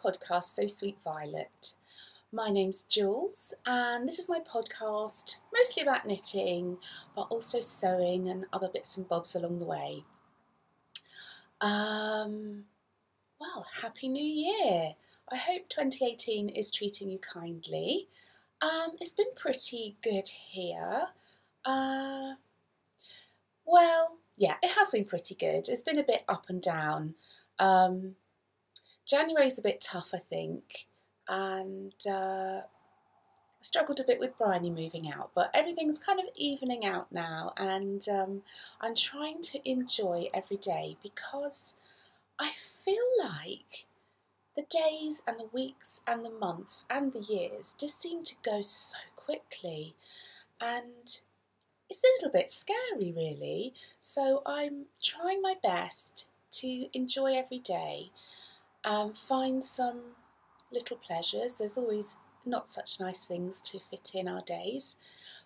podcast, So Sweet Violet. My name's Jules, and this is my podcast, mostly about knitting, but also sewing and other bits and bobs along the way. Well, Happy New Year! I hope 2018 is treating you kindly. It's been pretty good here. Well, yeah, it has been pretty good. It's been a bit up and down. January's a bit tough, I think, and I struggled a bit with Prairie moving out, but everything's kind of evening out now, and I'm trying to enjoy every day because I feel like the days and the weeks and the months and the years just seem to go so quickly, and it's a little bit scary really. So I'm trying my best to enjoy every day and find some little pleasures. There's always not such nice things to fit in our days,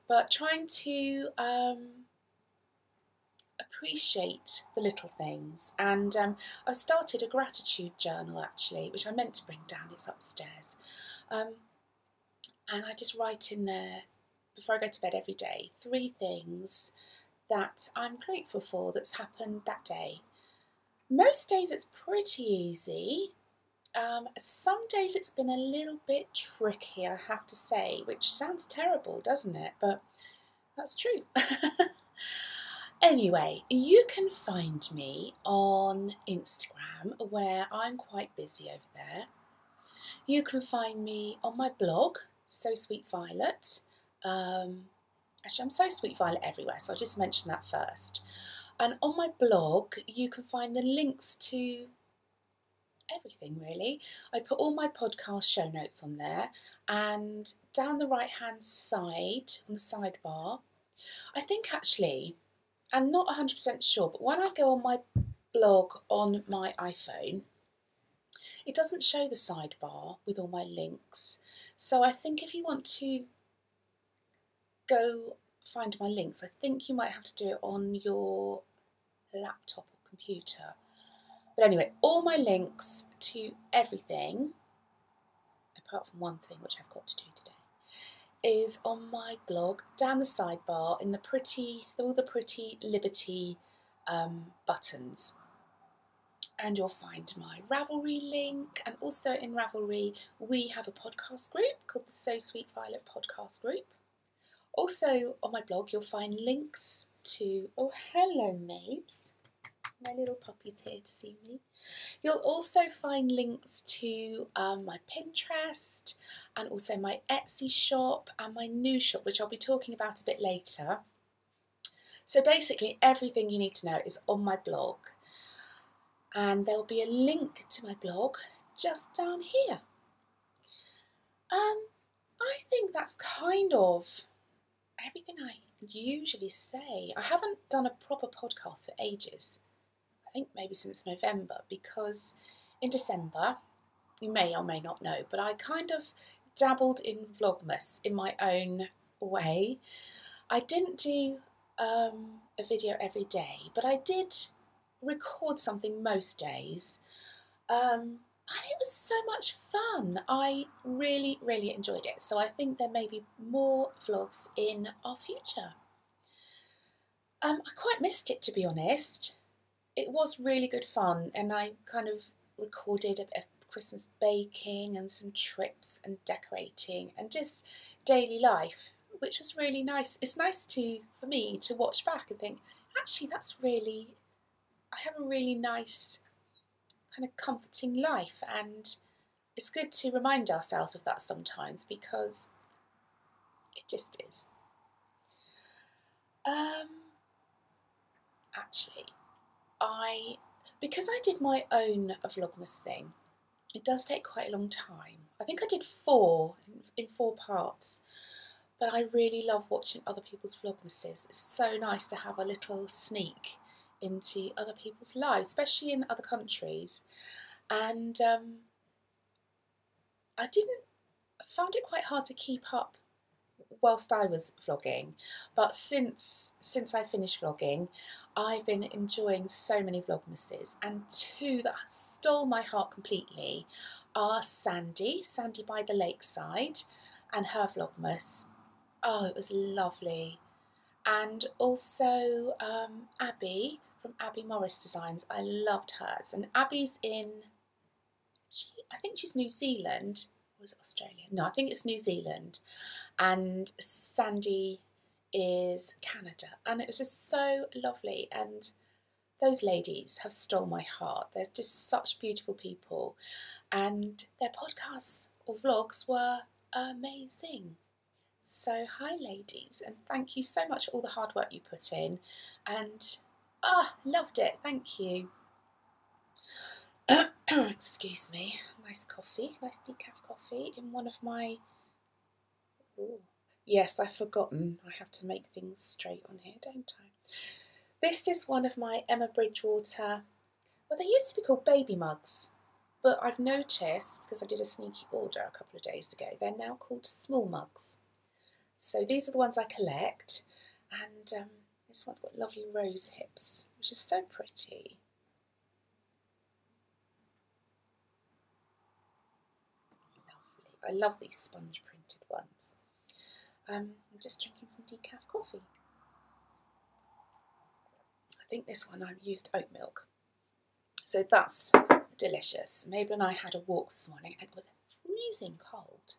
but trying to appreciate the little things. And I've started a gratitude journal actually, which I meant to bring down, it's upstairs. And I just write in there, before I go to bed every day, 3 things that I'm grateful for that's happened that day. Most days it's pretty easy. Some days it's been a little bit tricky, I have to say, which sounds terrible, doesn't it? But that's true. Anyway, you can find me on Instagram, where I'm quite busy over there. You can find me on my blog, So Sweet Violet. Actually, I'm So Sweet Violet everywhere, so I'll just mention that first. And on my blog, you can find the links to everything really. I put all my podcast show notes on there, and down the right hand side, on the sidebar, I think actually, I'm not 100% sure, but when I go on my blog on my iPhone, it doesn't show the sidebar with all my links. So I think if you want to go find my links, I think you might have to do it on your laptop or computer. But anyway, all my links to everything, apart from one thing which I've got to do today, is on my blog down the sidebar in all the pretty Liberty buttons. And you'll find my Ravelry link, and also in Ravelry we have a podcast group called the So Sweet Violet podcast group. Also on my blog you'll find links to, oh hello Mabes, my little puppy's here to see me. You'll also find links to my Pinterest, and also my Etsy shop and my new shop, which I'll be talking about a bit later. So basically everything you need to know is on my blog, and there'll be a link to my blog just down here. I think that's kind of everything I usually say. I haven't done a proper podcast for ages. I think maybe since November, because in December, you may or may not know, but I kind of dabbled in Vlogmas in my own way. I didn't do a video every day, but I did record something most days, and it was so much fun. I really, really enjoyed it, so I think there may be more vlogs in our future. I quite missed it, to be honest. It was really good fun, and I kind of recorded a bit of Christmas baking and some trips and decorating and just daily life, which was really nice. It's nice for me to watch back and think, actually I have a really nice kind of comforting life, and it's good to remind ourselves of that sometimes, because it just is. Actually, because I did my own Vlogmas thing, it does take quite a long time. I think I did 4 in 4 parts, but I really love watching other people's Vlogmases. It's so nice to have a little sneak into other people's lives, especially in other countries. And I found it quite hard to keep up whilst I was vlogging, but since I finished vlogging, I've been enjoying so many Vlogmases, and 2 that stole my heart completely are Sandy by the Lakeside, and her Vlogmas. Oh, it was lovely. And also Abby from Abby Morris Designs. I loved hers. And Abby's I think she's New Zealand. Or is it Australia? No, I think it's New Zealand. And Sandy is Canada. And it was just so lovely. And those ladies have stole my heart. They're just such beautiful people. And their podcasts or vlogs were amazing. So hi ladies, and thank you so much for all the hard work you put in. And loved it, thank you. Excuse me, nice coffee, nice decaf coffee in one of my... Ooh. Yes, I've forgotten. I have to make things straight on here, don't I? This is one of my Emma Bridgewater, well, they used to be called baby mugs, but I've noticed, because I did a sneaky order a couple of days ago, they're now called small mugs. So these are the ones I collect, and this one's got lovely rose hips, which is so pretty. Lovely. I love these sponge printed ones. I'm just drinking some decaf coffee. I think this one I've used oat milk. So that's delicious. Mabel and I had a walk this morning and it was freezing cold.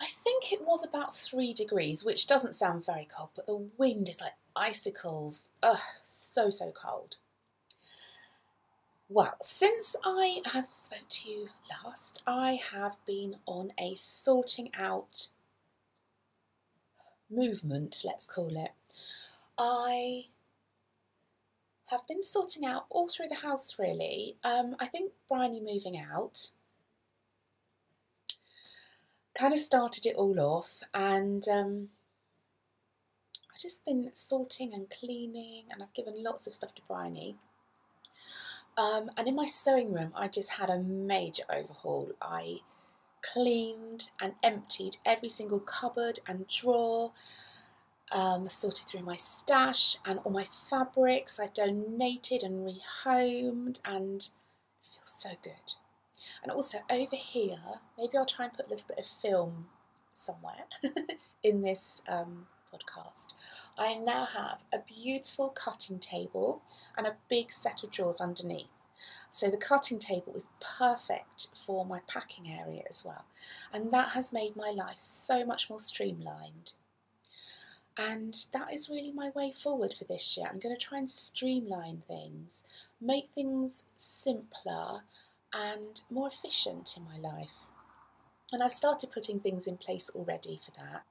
I think it was about 3 degrees, which doesn't sound very cold, but the wind is like icicles. Ugh, so cold. Well, since I have spoke to you last, I have been on a sorting out movement, let's call it. I have been sorting out all through the house really. I think Bryony moving out kind of started it all off, and I've just been sorting and cleaning, and I've given lots of stuff to Bryony. And in my sewing room I just had a major overhaul. I cleaned and emptied every single cupboard and drawer, sorted through my stash and all my fabrics. I donated and rehomed, and it feels so good. And also over here, maybe I'll try and put a little bit of film somewhere in this podcast. I now have a beautiful cutting table and a big set of drawers underneath. So the cutting table is perfect for my packing area as well. And that has made my life so much more streamlined. And that is really my way forward for this year. I'm going to try and streamline things, make things simpler and more efficient in my life. And I've started putting things in place already for that.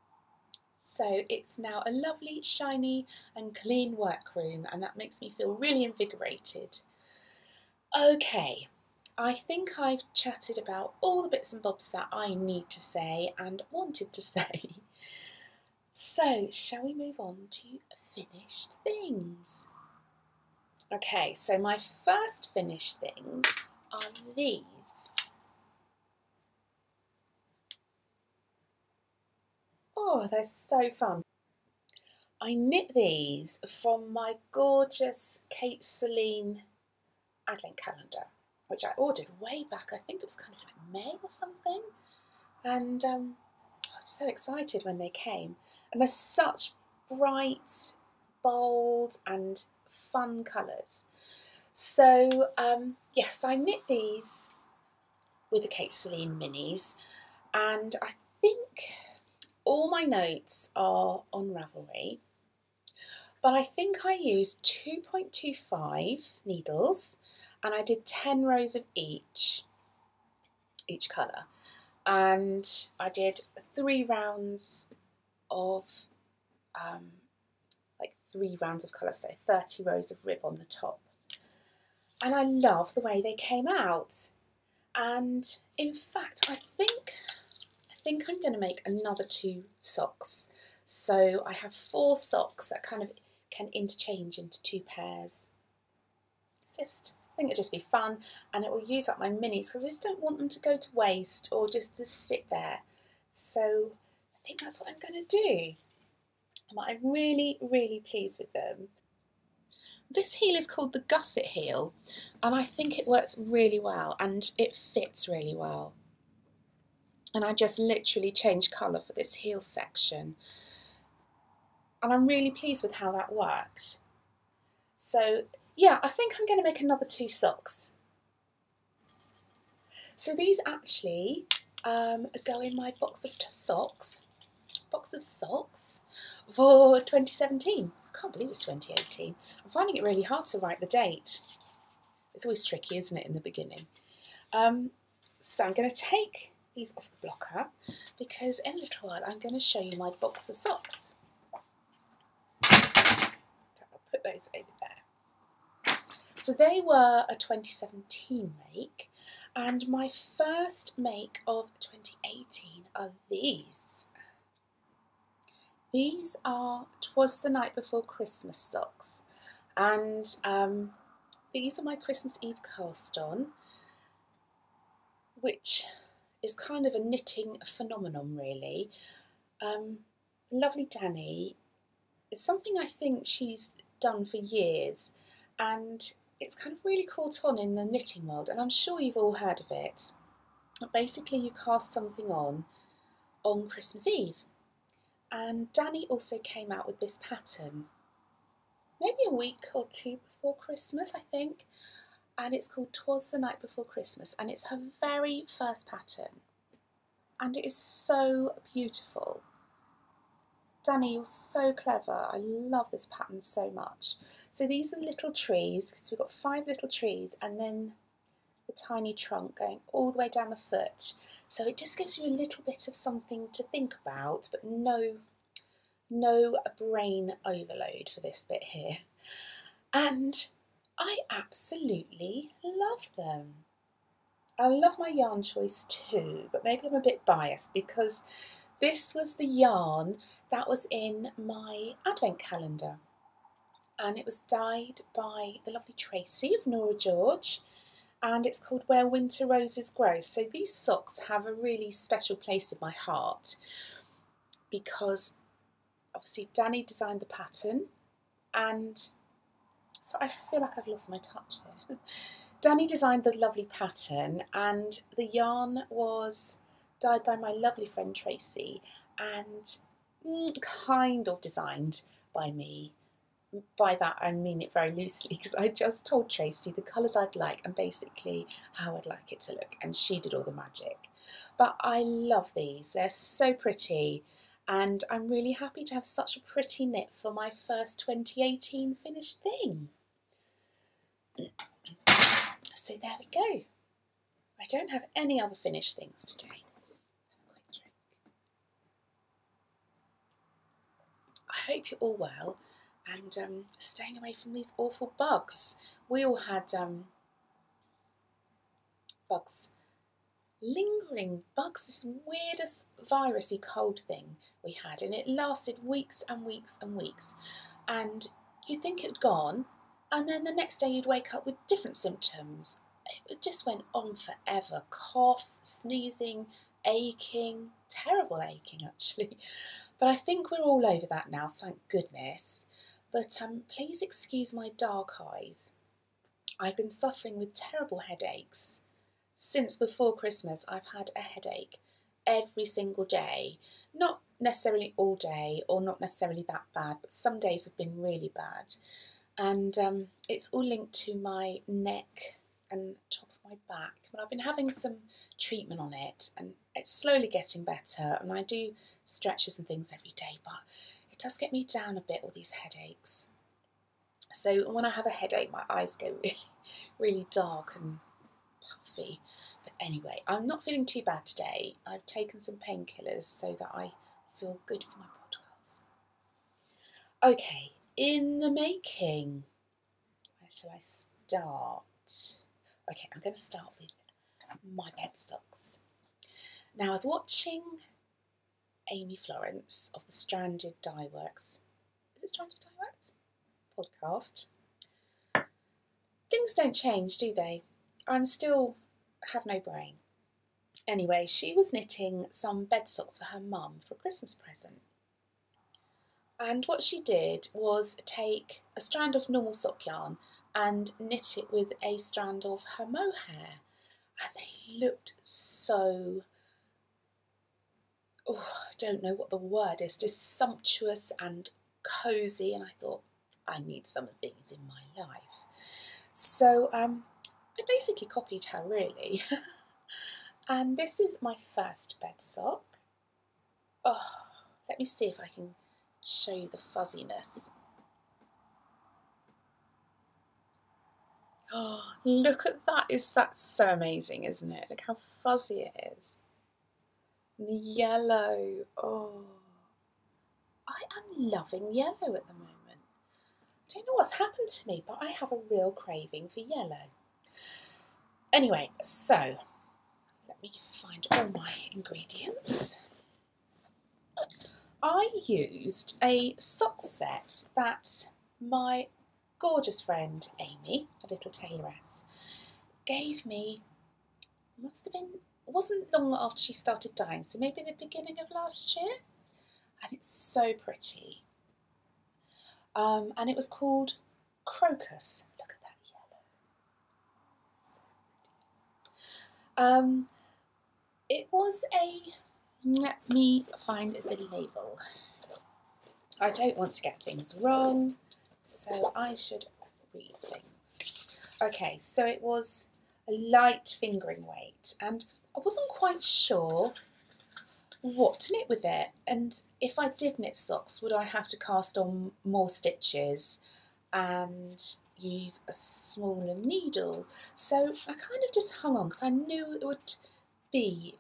So it's now a lovely, shiny and clean workroom, and that makes me feel really invigorated. Okay, I think I've chatted about all the bits and bobs that I need to say and wanted to say. So, shall we move on to finished things? Okay, so my first finished things are these. Oh, they're so fun. I knit these from my gorgeous Kate Celine Advent calendar, which I ordered way back, I think it was kind of like May or something. And I was so excited when they came. And they're such bright, bold and fun colours. So yes, I knit these with the Kate Celine minis, and I think all my notes are on Ravelry, but I think I used 2.25 needles and I did 10 rows of each colour, and I did 3 rounds of like 3 rounds of colour, so 30 rows of rib on the top. And I love the way they came out. And in fact, I think I'm going to make another 2 socks. So I have 4 socks that kind of can interchange into 2 pairs. I think it'll just be fun, and it will use up my minis because I just don't want them to go to waste or just to sit there. So I think that's what I'm going to do. I'm really, really pleased with them. This heel is called the Gusset Heel, and I think it works really well and it fits really well. And I just literally changed colour for this heel section, and I'm really pleased with how that worked. So yeah, I think I'm going to make another 2 socks. So these actually go in my box of socks for 2017. I can't believe it's 2018. I'm finding it really hard to write the date. It's always tricky, isn't it, in the beginning? So I'm going to take these off the blocker because in a little while I'm going to show you my box of socks. So I'll put those over there. So they were a 2017 make, and my first make of 2018 are these. These are Twas the Night Before Christmas socks, and these are my Christmas Eve cast on, which is kind of a knitting phenomenon really. Lovely Danny is something I think she's done for years, and it's kind of really caught on in the knitting world, and I'm sure you've all heard of it. Basically you cast something on Christmas Eve. And Danny also came out with this pattern maybe a week or 2 before Christmas, I think, and it's called Twas the Night Before Christmas, and it's her very first pattern, and it is so beautiful. Danny, you're so clever. I love this pattern so much. So these are little trees, because we've got 5 little trees, and then the tiny trunk going all the way down the foot. So it just gives you a little bit of something to think about, but no brain overload for this bit here. And I absolutely love them. I love my yarn choice too, but maybe I'm a bit biased because this was the yarn that was in my advent calendar, and it was dyed by the lovely Tracy of Nora George, and it's called Where Winter Roses Grow. So these socks have a really special place in my heart because obviously Danny designed the pattern, and so I feel like I've lost my touch here. Danny designed the lovely pattern, and the yarn was dyed by my lovely friend Tracy and kind of designed by me. By that I mean it very loosely, because I just told Tracy the colours I'd like and basically how I'd like it to look, and she did all the magic. But I love these, they're so pretty, and I'm really happy to have such a pretty knit for my first 2018 finished thing. So there we go. I don't have any other finished things today. I hope you're all well and staying away from these awful bugs. We all had bugs, lingering bugs, this weirdest virusy cold thing we had, and it lasted weeks and weeks and weeks, and you'd think it had gone, and then the next day you'd wake up with different symptoms. It just went on forever. Cough, sneezing, aching, terrible aching actually. But I think we're all over that now, thank goodness. But please excuse my dark eyes. I've been suffering with terrible headaches. Since before Christmas I've had a headache every single day. Not necessarily all day or not necessarily that bad, but some days have been really bad. And it's all linked to my neck and top of my back. But I've been having some treatment on it, and it's slowly getting better, and I do stretches and things every day, but it does get me down a bit, all these headaches. So when I have a headache, my eyes go really, really dark and puffy. But anyway, I'm not feeling too bad today. I've taken some painkillers so that I feel good for my podcast. Okay, in the making. Where shall I start? Okay, I'm going to start with my bed socks. Now, I was watching Amy Florence of the Stranded Dye Works. Is it Stranded Dye Works? Podcast. Things don't change, do they? I'm still have no brain. Anyway, she was knitting some bed socks for her mum for a Christmas present. And what she did was take a strand of normal sock yarn and knit it with a strand of her mohair. And they looked so, oh, I don't know what the word is, just sumptuous and cosy. And I thought, I need some of these in my life. So I basically copied her, really. And this is my first bed sock. Oh, let me see if I can show you the fuzziness. Oh, look at that. That's so amazing, isn't it? Look how fuzzy it is. And the yellow. Oh, I am loving yellow at the moment. I don't know what's happened to me, but I have a real craving for yellow. Anyway, so let me find all my ingredients. I used a sock set that my gorgeous friend Amy, a little tailoress, gave me, must have been, it wasn't long after she started dyeing, so maybe the beginning of last year, and it's so pretty. And it was called Crocus. Look at that yellow. So pretty. It was a, let me find the label. I don't want to get things wrong, so I should read things. Okay, so it was a light fingering weight, and I wasn't quite sure what to knit with it, and if I did knit socks, would I have to cast on more stitches and use a smaller needle? So I kind of just hung on because I knew it would be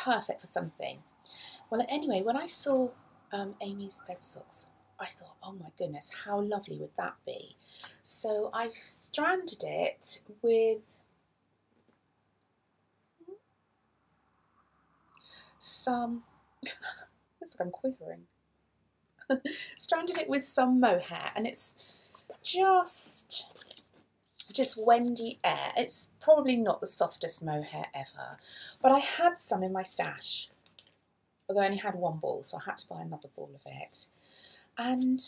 perfect for something. Well, anyway, when I saw Amy's bed socks, I thought, oh my goodness, how lovely would that be? So I stranded it with some, looks like I'm quivering. Stranded it with some mohair, and it's just Wendy Air. It's probably not the softest mohair ever, but I had some in my stash, although I only had one ball, so I had to buy another ball of it. And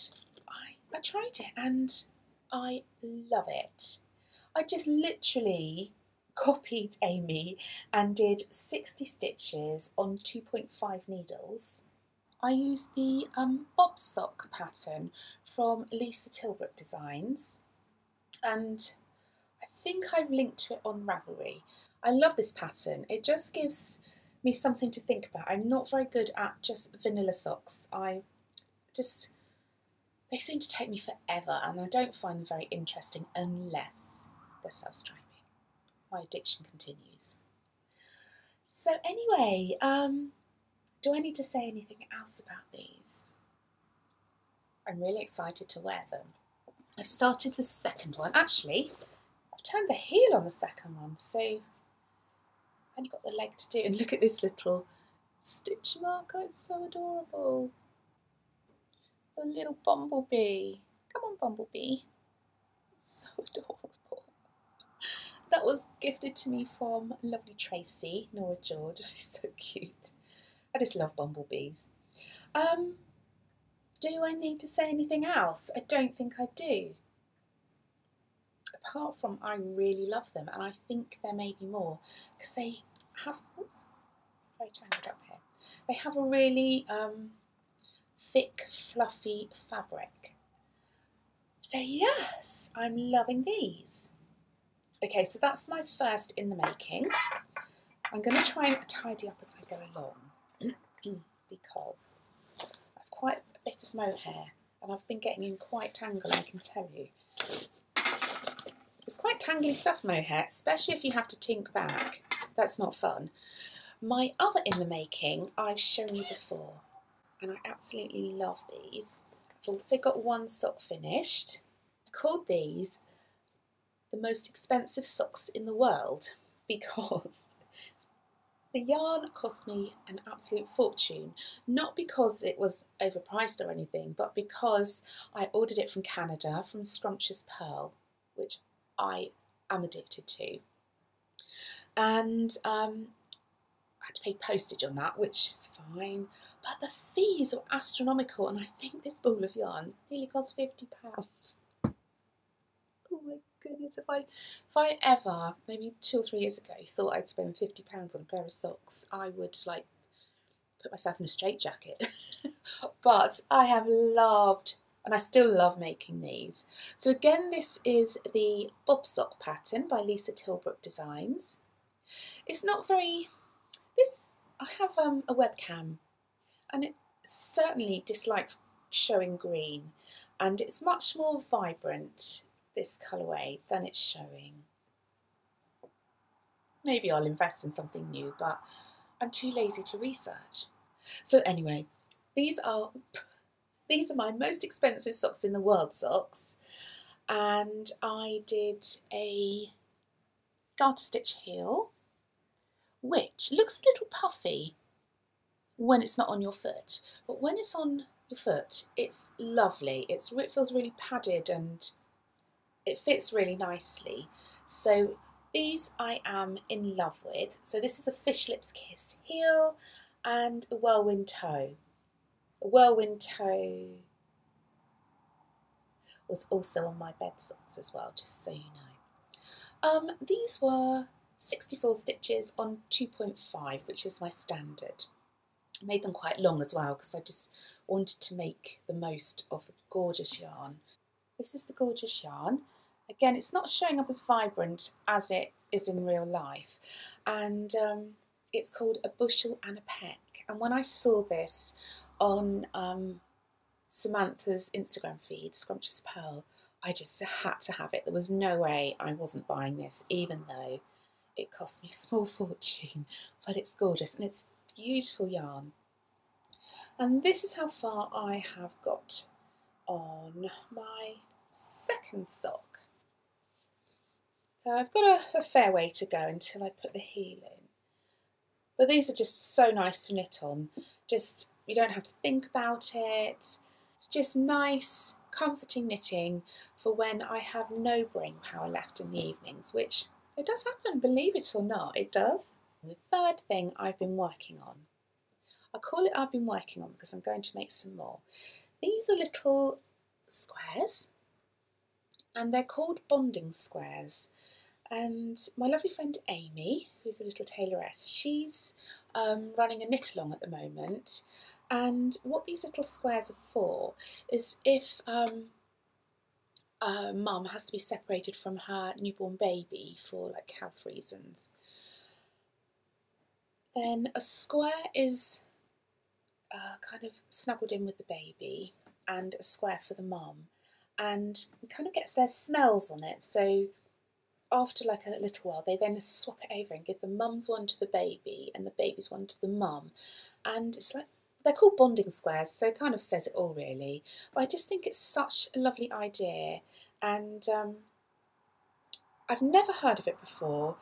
I tried it, and I love it. I just literally copied Amy and did 60 stitches on 2.5 needles. I used the bob sock pattern from Lisa Tilbrook Designs, and I think I've linked to it on Ravelry. I love this pattern. It just gives me something to think about. I'm not very good at just vanilla socks. They seem to take me forever, and I don't find them very interesting unless they're self-striping. My addiction continues. So anyway, do I need to say anything else about these? I'm really excited to wear them. I've started the second one. Actually, I've turned the heel on the second one, so I've only got the leg to do. And look at this little stitch marker, it's so adorable. It's a little bumblebee. Come on, bumblebee. It's so adorable. That was gifted to me from lovely Tracy, Nora George. She's so cute. I just love bumblebees. Do I need to say anything else? I don't think I do. Apart from I really love them, and I think there may be more, because they have, oops, very tangled up here. They have a really thick, fluffy fabric. So yes, I'm loving these. Okay, so that's my first in the making. I'm going to try and tidy up as I go along because I've quite a bit of mohair and I've been getting in quite tangled, I can tell you. It's quite tangly stuff, mohair, especially if you have to tink back. That's not fun. My other in the making I've shown you before, and I absolutely love these. I've also got one sock finished. I called these the most expensive socks in the world because the yarn cost me an absolute fortune. Not because it was overpriced or anything, but because I ordered it from Canada, from Scrumptious Pearl, which I am addicted to. And I had to pay postage on that, which is fine, but the fees are astronomical, and I think this ball of yarn nearly cost £50. Oh my goodness, if I ever, maybe 2 or 3 years ago, thought I'd spend £50 on a pair of socks, I would like put myself in a straitjacket. But I have loved, and I still love making these. So again, this is the Bob Sock pattern by Lisa Tilbrook Designs. It's not very, I have a webcam, and it certainly dislikes showing green, and it's much more vibrant, this colourway, than it's showing. Maybe I'll invest in something new, but I'm too lazy to research. So anyway, these are my most expensive socks in the world socks, and I did a garter stitch heel, which looks a little puffy when it's not on your foot, but when it's on your foot it's lovely. It feels really padded and it fits really nicely. So these I am in love with. So this is a Fish Lips Kiss heel and a whirlwind toe. A whirlwind toe was also on my bed socks as well, just so you know. These were 64 stitches on 2.5, which is my standard. I made them quite long as well because I just wanted to make the most of the gorgeous yarn. This is the gorgeous yarn. Again, it's not showing up as vibrant as it is in real life, and it's called A Bushel and a Peck. And when I saw this on Samantha's Instagram feed, Scrumptious Pearl, I just had to have it. There was no way I wasn't buying this, even though it cost me a small fortune, but it's gorgeous and it's beautiful yarn. And this is how far I have got on my second sock. So I've got a fair way to go until I put the heel in. But these are just so nice to knit on. Just, you don't have to think about it. It's just nice, comforting knitting for when I have no brain power left in the evenings, which it does happen, believe it or not, it does. The third thing I've been working on. I call it I've been working on because I'm going to make some more. These are little squares, and they're called bonding squares. And my lovely friend Amy, who's a little tailoress, she's running a knit along at the moment. And what these little squares are for is if mum has to be separated from her newborn baby for like health reasons, then a square is kind of snuggled in with the baby and a square for the mum, and it kind of gets their smells on it. So after like a little while they then swap it over and give the mum's one to the baby and the baby's one to the mum, and it's like, they're called bonding squares, so it kind of says it all really. But I just think it's such a lovely idea, and I've never heard of it before,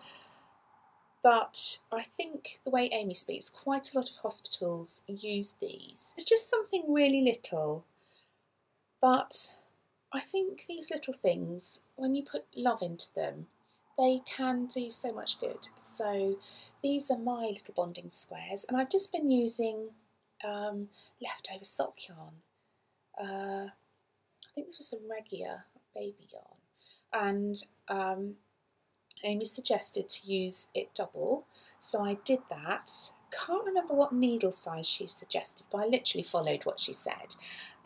but I think the way Amy speaks, quite a lot of hospitals use these. It's just something really little, but I think these little things, when you put love into them, they can do so much good. So these are my little bonding squares, and I've just been using leftover sock yarn. I think this was some regular baby yarn, and Amy suggested to use it double, so I did that. Can't remember what needle size she suggested, but I literally followed what she said,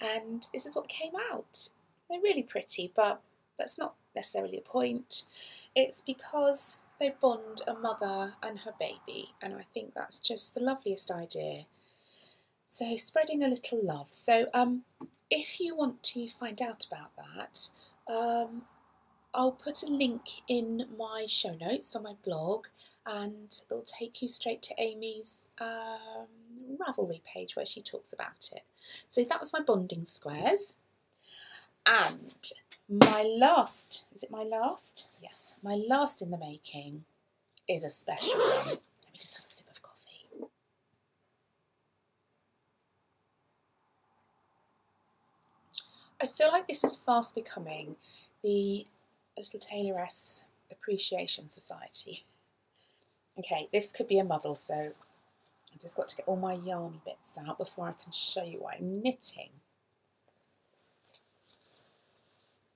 and this is what came out. They're really pretty, but that's not necessarily the point. It's because they bond a mother and her baby, and I think that's just the loveliest idea. So spreading a little love. So if you want to find out about that, I'll put a link in my show notes on my blog, and it'll take you straight to Amy's Ravelry page where she talks about it. So that was my bonding squares. And my last, is it my last? Yes, my last in the making is a special one. Let me just have a sip of coffee. I feel like this is fast becoming the Little Tailoress Appreciation Society. Okay, this could be a muddle, so I've just got to get all my yarny bits out before I can show you what I'm knitting.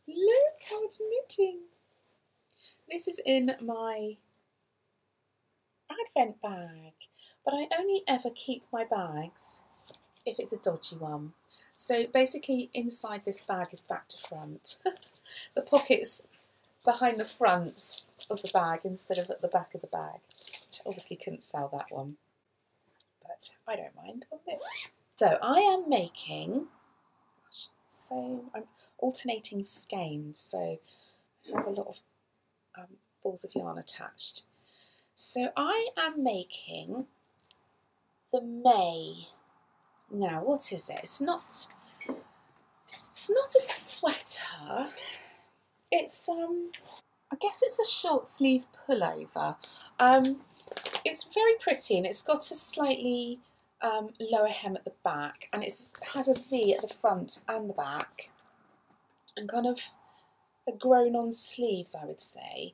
Look how it's knitting. This is in my Advent bag, but I only ever keep my bags if it's a dodgy one. So basically inside this bag is back to front. The pocket's behind the front of the bag instead of at the back of the bag. Which obviously couldn't sell that one, but I don't mind on it. So I am making, I'm alternating skeins, so I have a lot of balls of yarn attached. So I am making the May. Now, what is it? It's not a sweater. It's I guess it's a short sleeve pullover. It's very pretty, and it's got a slightly lower hem at the back, and it has a V at the front and the back, and kind of a grown-on sleeves, I would say.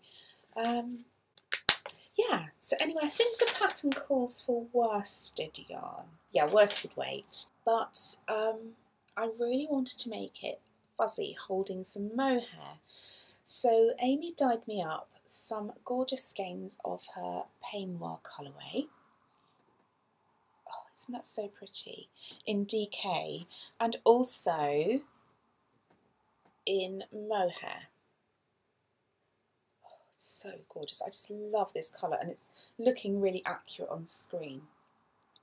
Yeah, so anyway, I think the pattern calls for worsted yarn. Yeah, worsted weight. But I really wanted to make it fuzzy, holding some mohair. So Amy dyed me up some gorgeous skeins of her peignoir colourway. Oh, isn't that so pretty? In DK, and also in mohair. So gorgeous. I just love this colour, and it's looking really accurate on screen.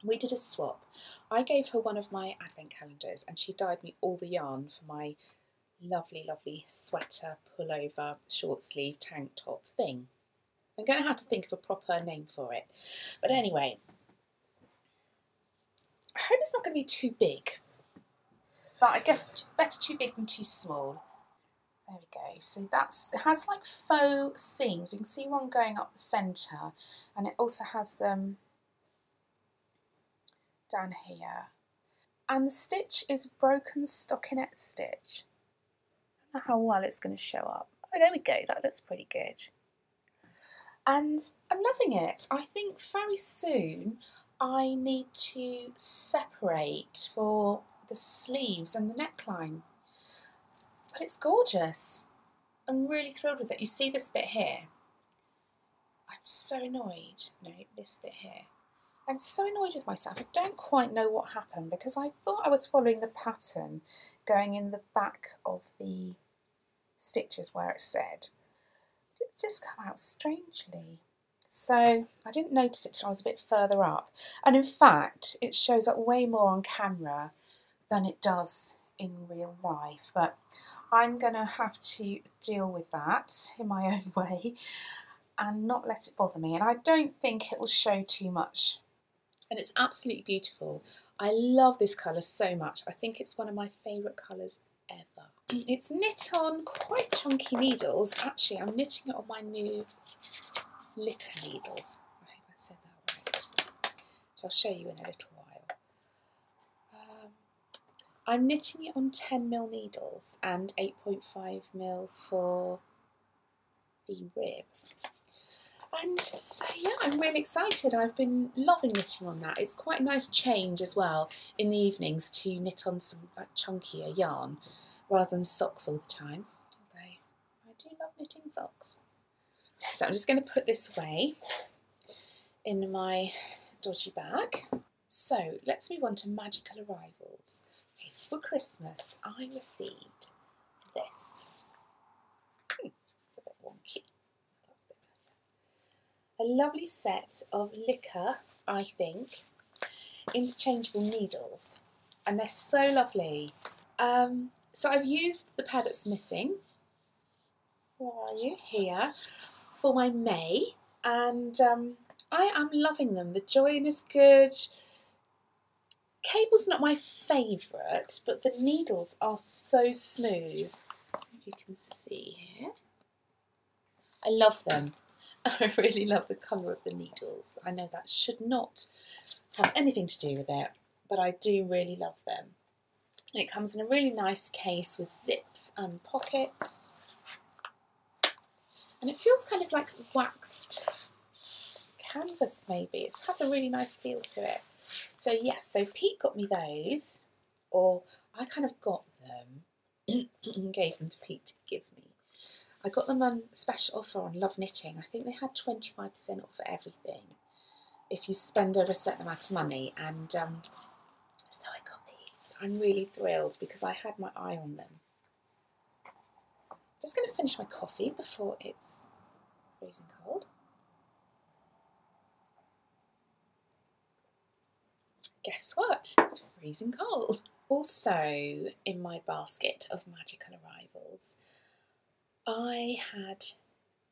We did a swap. I gave her one of my advent calendars, and she dyed me all the yarn for my lovely, lovely sweater, pullover, short sleeve, tank top thing. I'm going to have to think of a proper name for it. But anyway, I hope it's not going to be too big. But I guess better too big than too small. There we go. So it has like faux seams. You can see one going up the centre, and it also has them down here. And the stitch is a broken stockinette stitch. I don't know how well it's going to show up. Oh, there we go. That looks pretty good. And I'm loving it. I think very soon I need to separate for the sleeves and the neckline. But it's gorgeous. I'm really thrilled with it. You see this bit here? I'm so annoyed. No, this bit here. I'm so annoyed with myself. I don't quite know what happened, because I thought I was following the pattern going in the back of the stitches where it said. But it's just come out strangely. So I didn't notice it till I was a bit further up. And in fact, it shows up way more on camera than it does in real life. But I'm going to have to deal with that in my own way and not let it bother me. And I don't think it will show too much. And it's absolutely beautiful. I love this colour so much. I think it's one of my favourite colours ever. It's knit on quite chunky needles. Actually, I'm knitting it on my new liquor needles. I hope I said that right. So I'll show you in a little while. I'm knitting it on 10mm needles and 8.5mm for the rib. And so yeah, I'm really excited. I've been loving knitting on that. It's quite a nice change as well in the evenings to knit on some like chunkier yarn rather than socks all the time. Although I do love knitting socks. So I'm just going to put this away in my dodgy bag. So let's move on to magical arrivals. Okay, for Christmas I received this. It's a bit wonky. That's a bit better. A lovely set of liquor, I think, interchangeable needles, and they're so lovely. So I've used the pair that's missing. Where are you? Here. For my May, and I am loving them. The join is good. Cable's not my favourite, but the needles are so smooth. If you can see here. I love them. I really love the colour of the needles. I know that should not have anything to do with it, but I do really love them. And it comes in a really nice case with zips and pockets. And it feels kind of like waxed canvas maybe. It has a really nice feel to it. So yes, so Pete got me those, or I kind of got them and gave them to Pete to give me. I got them on special offer on Love Knitting. I think they had 25% off everything if you spend over a certain amount of money, and so I got these. I'm really thrilled because I had my eye on them. Just going to finish my coffee before it's freezing cold. Guess what? It's freezing cold. Also, in my basket of magical arrivals, I had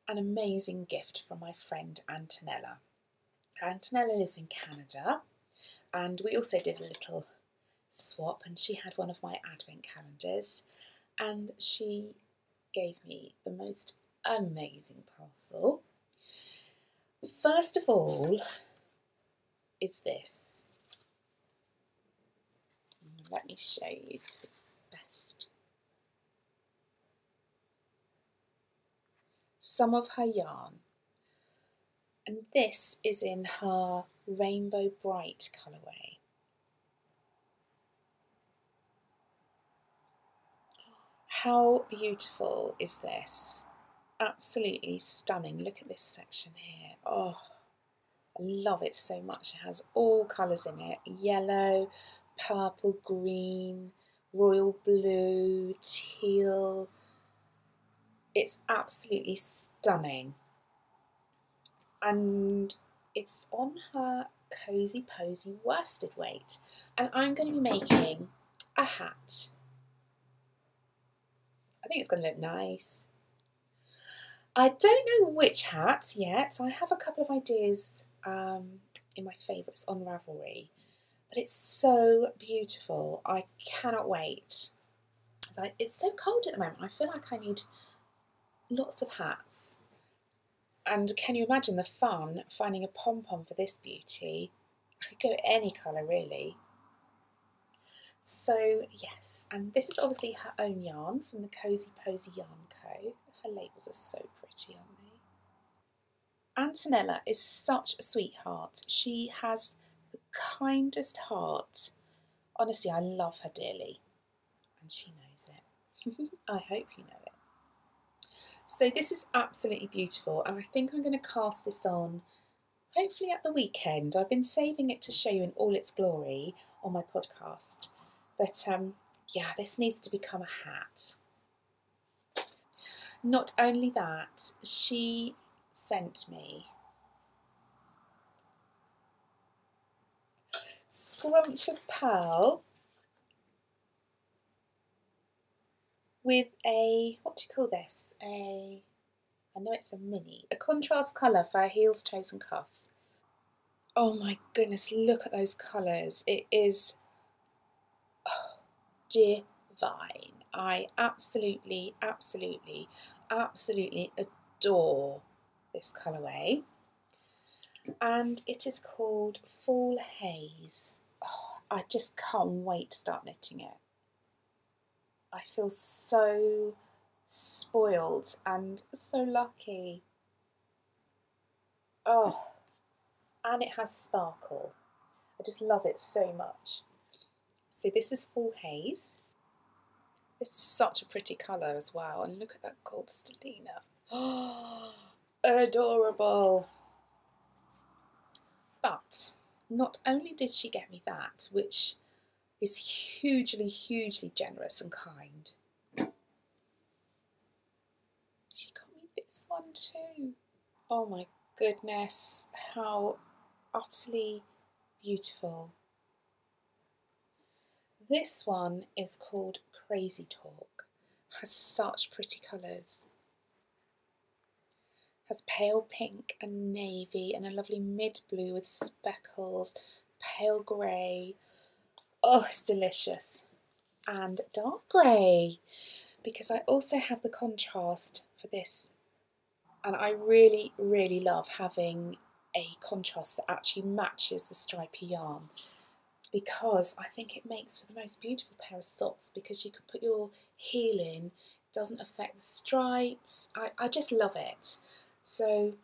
an amazing gift from my friend Antonella. Antonella lives in Canada, and we also did a little swap, and she had one of my advent calendars, and she gave me the most amazing parcel. First of all is this. Let me show you so it's best. Some of her yarn, and this is in her Rainbow Bright colourway. How beautiful is this? Absolutely stunning. Look at this section here. Oh, I love it so much. It has all colours in it. Yellow, purple, green, royal blue, teal. It's absolutely stunning. And it's on her Cozy Posy worsted weight. And I'm going to be making a hat. I think it's going to look nice. I don't know which hat yet. I have a couple of ideas in my favourites on Ravelry, but it's so beautiful. I cannot wait. It's so cold at the moment. I feel like I need lots of hats. And can you imagine the fun finding a pom-pom for this beauty? I could go any colour really. So yes, and this is obviously her own yarn from the Cozy Posy Yarn Co. Her labels are so pretty, aren't they? Antonella is such a sweetheart. She has the kindest heart. Honestly, I love her dearly. And she knows it. I hope you know it. So this is absolutely beautiful, and I think I'm going to cast this on hopefully at the weekend. I've been saving it to show you in all its glory on my podcast. But yeah, this needs to become a hat. Not only that, she sent me Scrumptious Pearl with a, what do you call this? I know it's a mini, a contrast colour for her heels, toes and cuffs. Oh my goodness, look at those colours. It is divine. I absolutely adore this colourway. And it is called Fall Haze. Oh, I just can't wait to start knitting it. I feel so spoiled and so lucky. Oh, and it has sparkle. I just love it so much. So this is Fall Haze. This is such a pretty colour as well. And look at that gold stellina. Oh, adorable. But not only did she get me that, which is hugely generous and kind, she got me this one too. Oh my goodness, how utterly beautiful. This one is called Crazy Talk. Has such pretty colours. Has pale pink and navy and a lovely mid blue with speckles, pale grey. Oh, it's delicious. And dark grey, because I also have the contrast for this. And I really love having a contrast that actually matches the stripy yarn, because I think it makes for the most beautiful pair of socks, because you can put your heel in, it doesn't affect the stripes. I just love it. So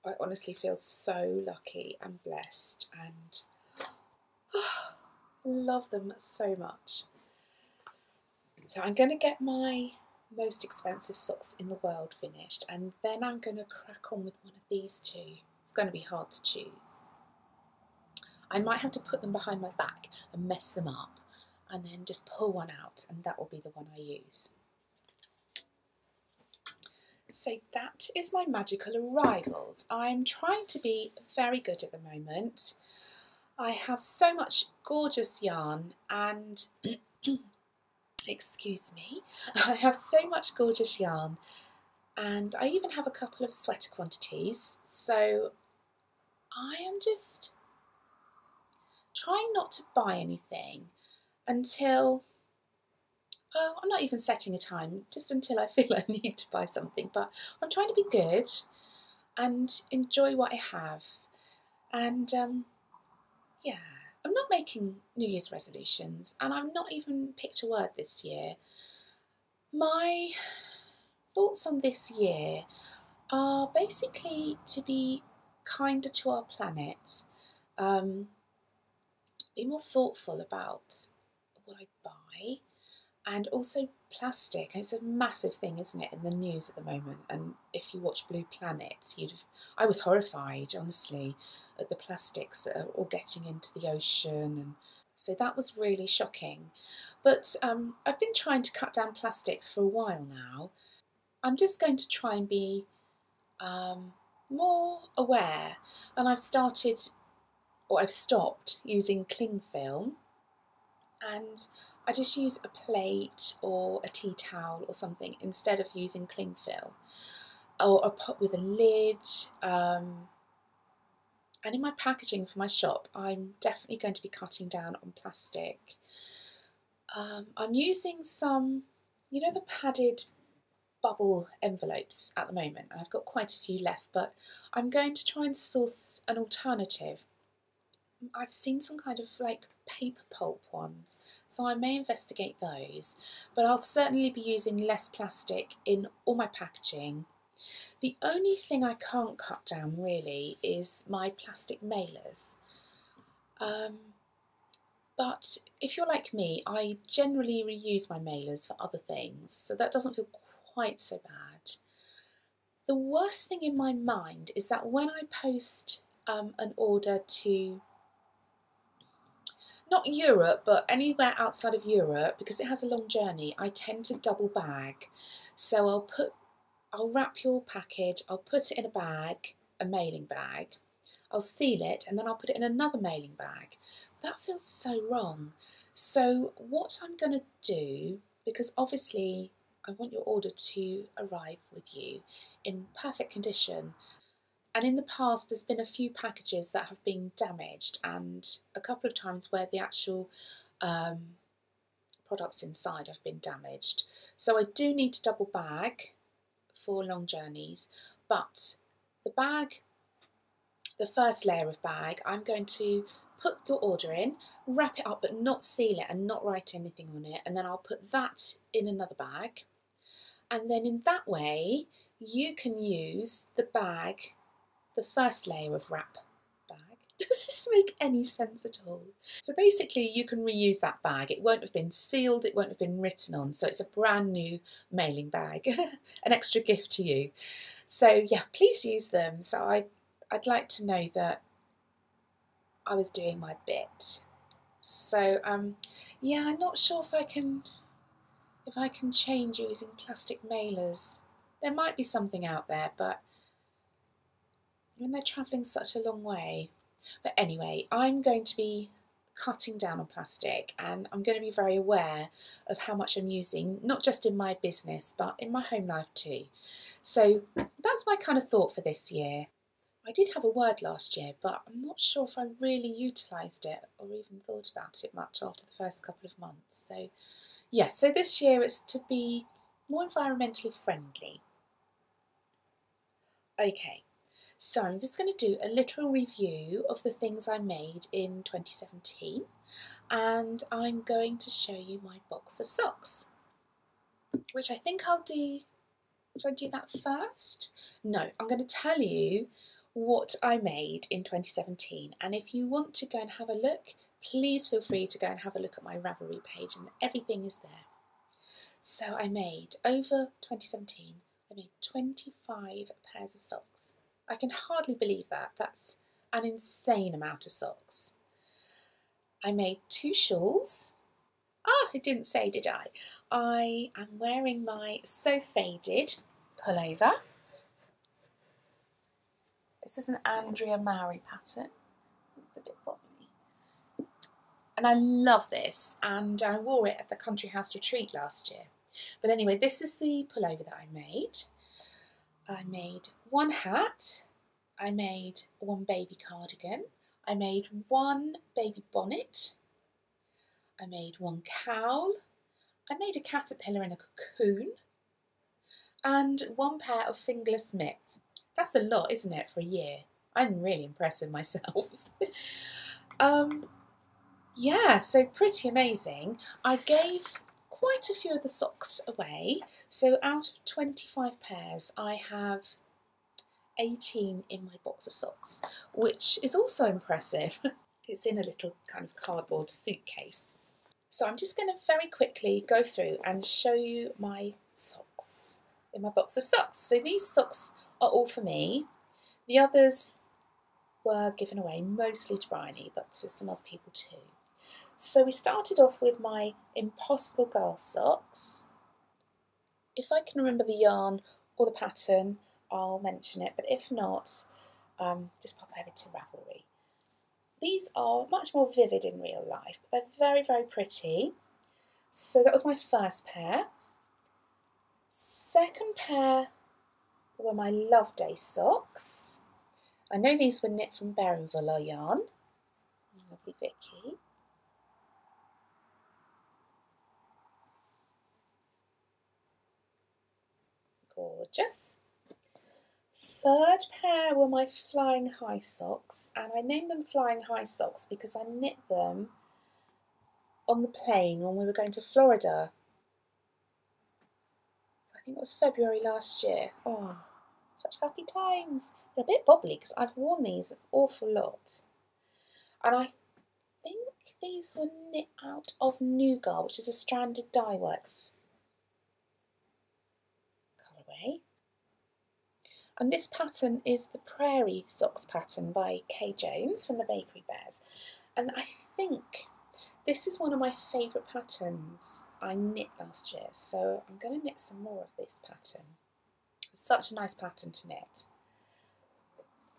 I honestly feel so lucky and blessed and love them so much. So I'm going to get my most expensive socks in the world finished, and then I'm going to crack on with one of these two. It's going to be hard to choose. I might have to put them behind my back and mess them up, and then just pull one out, and that will be the one I use. So that is my magical arrivals. I'm trying to be very good at the moment. I have so much gorgeous yarn and excuse me, I have so much gorgeous yarn, and I even have a couple of sweater quantities, so I am just trying not to buy anything until, oh, I'm not even setting a time, just until I feel I need to buy something, but I'm trying to be good and enjoy what I have. And yeah, I'm not making New Year's resolutions, and I've not even picked a word this year. My thoughts on this year are basically to be kinder to our planet, be more thoughtful about what I buy, and also plastic. It's a massive thing, isn't it, in the news at the moment? And if you watch Blue Planet, I was horrified, honestly, at the plastics that are all getting into the ocean, and so that was really shocking. But I've been trying to cut down plastics for a while now. I'm just going to try and be more aware, and I've stopped using cling film, and I just use a plate or a tea towel or something instead of using cling film, or a pot with a lid. And in my packaging for my shop, I'm definitely going to be cutting down on plastic. I'm using some, the padded bubble envelopes at the moment, and I've got quite a few left, but I'm going to try and source an alternative. I've seen some kind of like paper pulp ones, so I may investigate those, but I'll certainly be using less plastic in all my packaging. The only thing I can't cut down really is my plastic mailers. But if you're like me, I generally reuse my mailers for other things, so that doesn't feel quite so bad. The worst thing in my mind is that when I post an order to, not Europe, but anywhere outside of Europe, because it has a long journey, I tend to double bag. So I'll wrap your package, I'll put it in a bag, a mailing bag, I'll seal it, and then I'll put it in another mailing bag. That feels so wrong. So what I'm going to do, because obviously I want your order to arrive with you in perfect condition, and in the past there's been a few packages that have been damaged, and a couple of times where the actual products inside have been damaged. So I do need to double bag for long journeys, but the first layer of bag, I'm going to put your order in, wrap it up but not seal it and not write anything on it, and then I'll put that in another bag, and then in that way you can use the bag, the first layer of wrap bag. Does this make any sense at all? So basically you can reuse that bag. It won't have been sealed, it won't have been written on, so it's a brand new mailing bag, an extra gift to you. So yeah, please use them. So I'd like to know that I was doing my bit. So yeah, I'm not sure if I can change using plastic mailers. There might be something out there, but when they're travelling such a long way. But anyway, I'm going to be cutting down on plastic, and I'm going to be very aware of how much I'm using, not just in my business but in my home life too. So that's my kind of thought for this year. I did have a word last year, but I'm not sure if I really utilised it or even thought about it much after the first couple of months. So yeah, so this year it's to be more environmentally friendly. Okay, so I'm just going to do a little review of the things I made in 2017, and I'm going to show you my box of socks, which I think I'll do. Should I do that first? No, I'm going to tell you what I made in 2017, and if you want to go and have a look, please feel free to go and have a look at my Ravelry page, and everything is there. So I made, over 2017, I made 25 pairs of socks. I can hardly believe that. That's an insane amount of socks. I made 2 shawls. Ah, I didn't say, did I? I am wearing my So Faded pullover. This is an Andrea Mowry pattern. It's a bit bobbly. And I love this, and I wore it at the Country House Retreat last year. But anyway, this is the pullover that I made. I made 1 hat. I made 1 baby cardigan. I made 1 baby bonnet. I made 1 cowl. I made a caterpillar in a cocoon. And 1 pair of fingerless mitts. That's a lot, isn't it, for a year? I'm really impressed with myself. Yeah, so pretty amazing. I gave quite a few of the socks away. So out of 25 pairs, I have 18 in my box of socks, which is also impressive. It's in a little kind of cardboard suitcase. So I'm just going to very quickly go through and show you my socks in my box of socks. So these socks are all for me. The others were given away, mostly to Prairie, but to some other people too. So we started off with my Impossible Girl socks. If I can remember the yarn or the pattern, I'll mention it, but if not, just pop over to Ravelry. These are much more vivid in real life, but they're very, very pretty. So that was my first pair. Second pair were my Love Day socks. I know these were knit from Berenvilla yarn. Lovely Vicky. Gorgeous. Third pair were my Flying High socks, and I named them Flying High socks because I knit them on the plane when we were going to Florida. I think it was February last year. Oh, such happy times. They're a bit bobbly because I've worn these an awful lot. And I think these were knit out of Nougat, which is a stranded dye works colourway. And this pattern is the Prairie socks pattern by Kay Jones from the Bakery Bears. And I think this is one of my favourite patterns I knit last year, so I'm going to knit some more of this pattern. It's such a nice pattern to knit.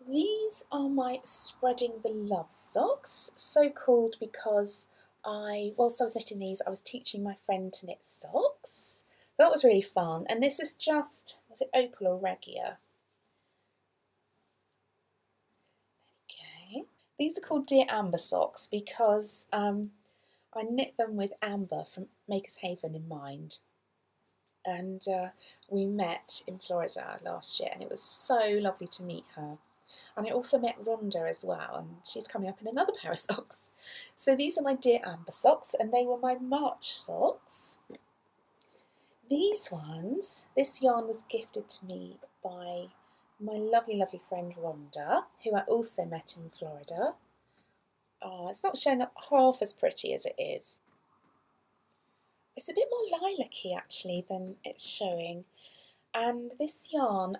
These are my Spreading the Love socks, so called because whilst I was knitting these, I was teaching my friend to knit socks. That was really fun, and this is just, was it Opal or Regia? Okay. These are called Dear Amber socks because I knit them with Amber from Maker's Haven in mind. And we met in Florida last year, and it was so lovely to meet her. And I also met Rhonda as well, and she's coming up in another pair of socks. So these are my Dear Amber socks, and they were my March socks. These ones, this yarn was gifted to me by my lovely, lovely friend Rhonda, who I also met in Florida. Oh, it's not showing up half as pretty as it is. It's a bit more lilac-y actually than it's showing. And this yarn,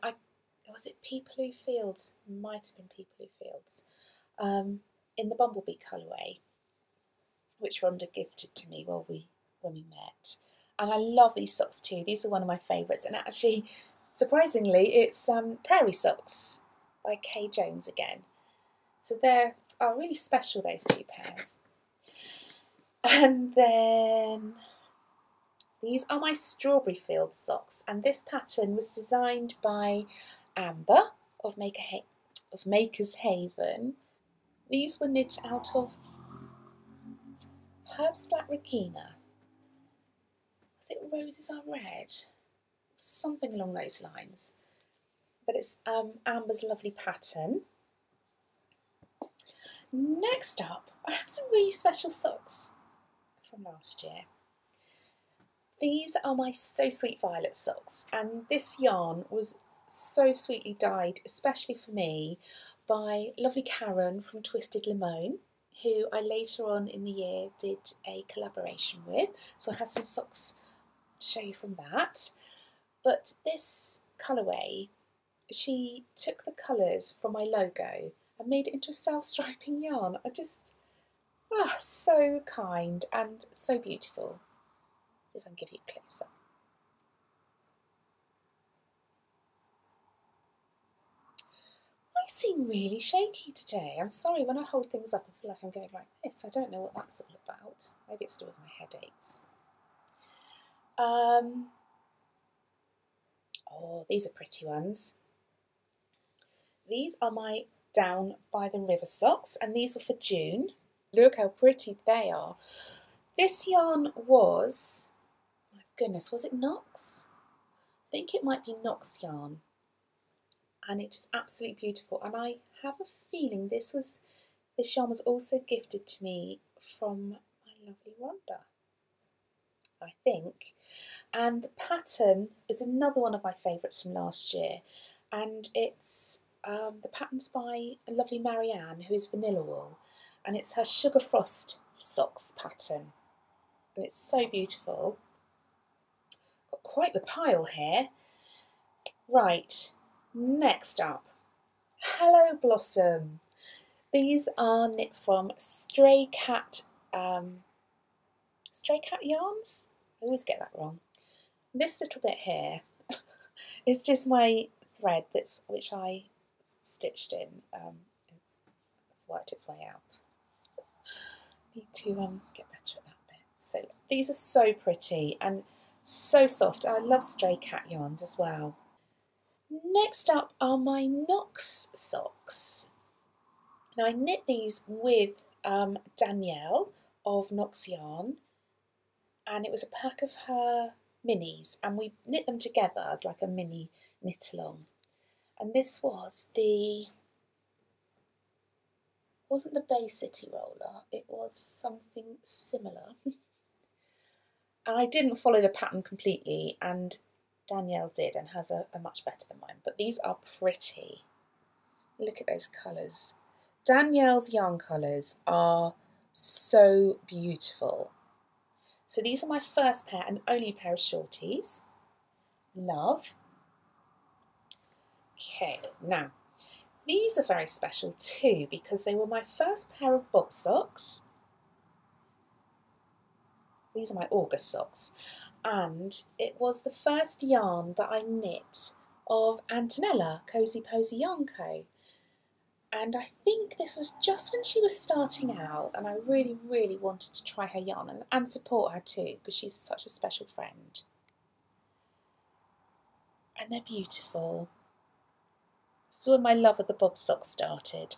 was it Peepaloo Fields? Might have been Peepaloo Fields. In the Bumblebee colourway, which Rhonda gifted to me when we met. And I love these socks too. These are one of my favourites. And actually, surprisingly, it's Prairie socks by Kay Jones again. So they're really special, those 2 pairs. And then these are my Strawberry Fields socks, and this pattern was designed by Amber of Maker's Haven. These were knit out of Herbs Black Regina. Was it Roses Are Red? Something along those lines. But it's Amber's lovely pattern. Next up, I have some really special socks from last year. These are my So Sweet Violet socks, and this yarn was so sweetly dyed, especially for me, by lovely Karen from Twisted Limone, who I later on in the year did a collaboration with. So I have some socks to show you from that. But this colourway, she took the colours from my logo and made it into a self-striping yarn. So kind and so beautiful. If I can give you a close-up. I seem really shaky today. I'm sorry, when I hold things up I feel like I'm going like this. I don't know what that's all about. Maybe it's to do with my headaches. Oh, these are pretty ones. These are my Down by the River socks, and these were for June. Look how pretty they are. This yarn was, my goodness, was it Knox? I think it might be Knox yarn. And it is absolutely beautiful. And I have a feeling this yarn was also gifted to me from my lovely Rhonda, I think. And the pattern is another one of my favourites from last year. And it's the pattern's by a lovely Marianne, who is Vanilla Wool. And it's her Sugar Frost socks pattern. And it's so beautiful. Got quite the pile here. Right, next up, Hello Blossom. These are knit from Stray Cat yarns. I always get that wrong. This little bit here is just my thread which I stitched in. It's worked its way out. Need to get better at that bit. So these are so pretty and so soft. I love Stray Cat yarns as well. Next up are my Knox socks. Now I knit these with Danielle of Knox Yarn, and it was a pack of her minis, and we knit them together as like a mini knit along. And this wasn't the Bay City roller, it was something similar. And I didn't follow the pattern completely, and Danielle did and has a much better than mine, but these are pretty. Look at those colours. Danielle's yarn colours are so beautiful. So these are my first pair and only pair of shorties. Love. Okay, now these are very special too because they were my first pair of bob socks. These are my August socks. And it was the first yarn that I knit of Antonella, Cozy Posy Yarn Co. And I think this was just when she was starting out, and I really, really wanted to try her yarn and support her too, because she's such a special friend. And they're beautiful. This is when my love of the bob socks started.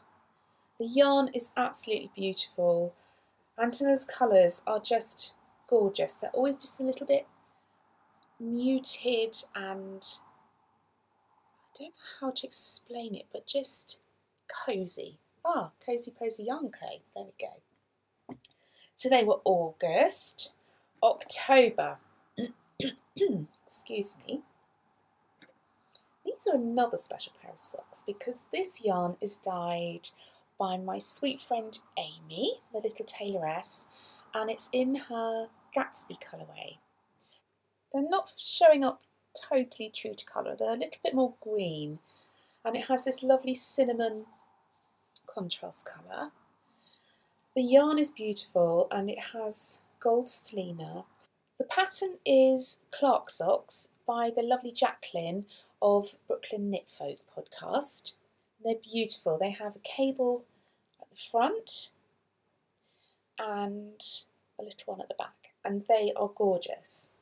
The yarn is absolutely beautiful. Antonella's colours are just gorgeous. They're always just a little bit muted, and I don't know how to explain it, but just cosy. Cozy Posy Yarn Co. There we go. So they were August, October. Excuse me. These are another special pair of socks because this yarn is dyed by my sweet friend Amy, the little tailoress, and it's in her Gatsby colourway. They're not showing up totally true to colour, they're a little bit more green, and it has this lovely cinnamon contrast colour. The yarn is beautiful and it has gold stellina. The pattern is Clark socks by the lovely Jacqueline of Brooklyn Knit Folk podcast. They're beautiful. They have a cable at the front and a little one at the back, and they are gorgeous.